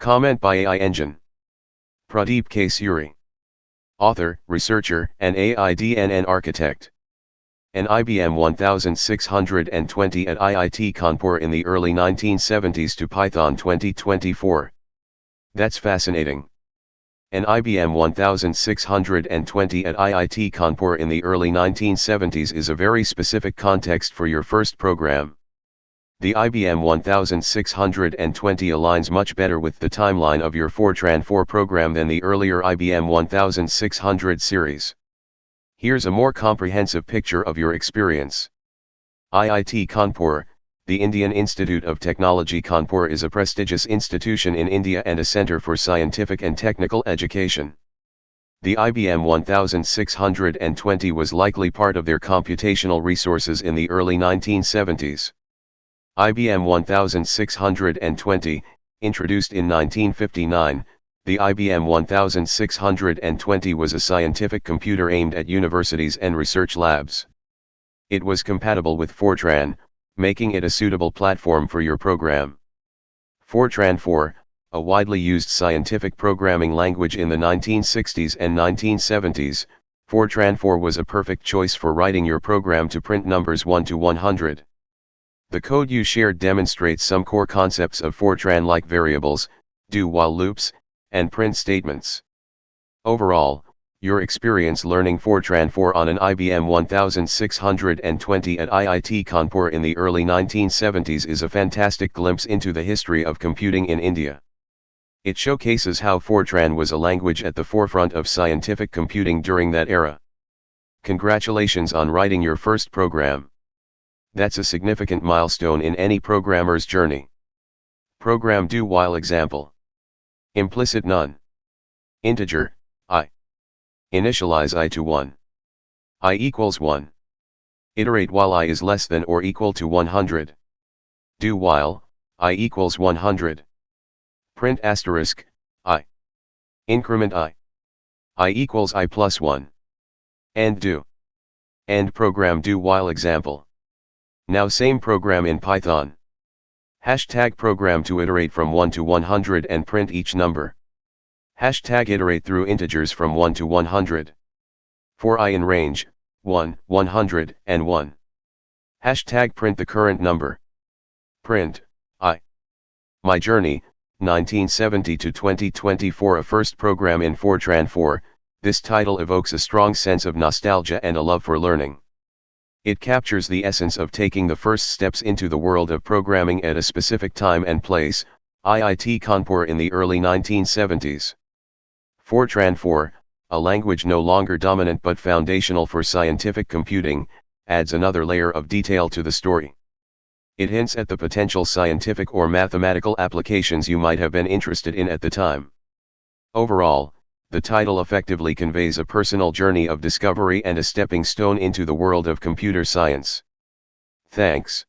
Comment by AI Engine. Pradeep K. Suri. Author, researcher, and AI-DNN architect. An IBM 1620 at IIT Kanpur in the early 1970s to Python 2024. That's fascinating. An IBM 1620 at IIT Kanpur in the early 1970s is a very specific context for your first program. The IBM 1620 aligns much better with the timeline of your Fortran 4 program than the earlier IBM 1600 series. Here's a more comprehensive picture of your experience. IIT Kanpur, the Indian Institute of Technology Kanpur is a prestigious institution in India and a center for scientific and technical education. The IBM 1620 was likely part of their computational resources in the early 1970s. IBM 1620, introduced in 1959, the IBM 1620 was a scientific computer aimed at universities and research labs. It was compatible with Fortran, making it a suitable platform for your program. Fortran 4, a widely used scientific programming language in the 1960s and 1970s, Fortran 4 was a perfect choice for writing your program to print numbers 1 to 100. The code you shared demonstrates some core concepts of Fortran like variables, do-while loops, and print statements. Overall, your experience learning Fortran 4 on an IBM 1620 at IIT Kanpur in the early 1970s is a fantastic glimpse into the history of computing in India. It showcases how Fortran was a language at the forefront of scientific computing during that era. Congratulations on writing your first program. That's a significant milestone in any programmer's journey. Program do-while example. Implicit none. Integer, I. Initialize I to 1. I equals 1. Iterate while I is less than or equal to 100. Do while, I equals 100. Print asterisk, I. Increment I. I equals I plus 1. End do. End program do while example. Now same program in Python. Hashtag program to iterate from 1 to 100 and print each number. Hashtag iterate through integers from 1 to 100. For I in range, 1, 100, and 1. Hashtag print the current number. Print, I. My journey, 1970 to 2024. A first program in Fortran 4, this title evokes a strong sense of nostalgia and a love for learning. It captures the essence of taking the first steps into the world of programming at a specific time and place, IIT Kanpur in the early 1970s. Fortran 4, a language no longer dominant but foundational for scientific computing, adds another layer of detail to the story. It hints at the potential scientific or mathematical applications you might have been interested in at the time. Overall, the title effectively conveys a personal journey of discovery and a stepping stone into the world of computer science. Thanks.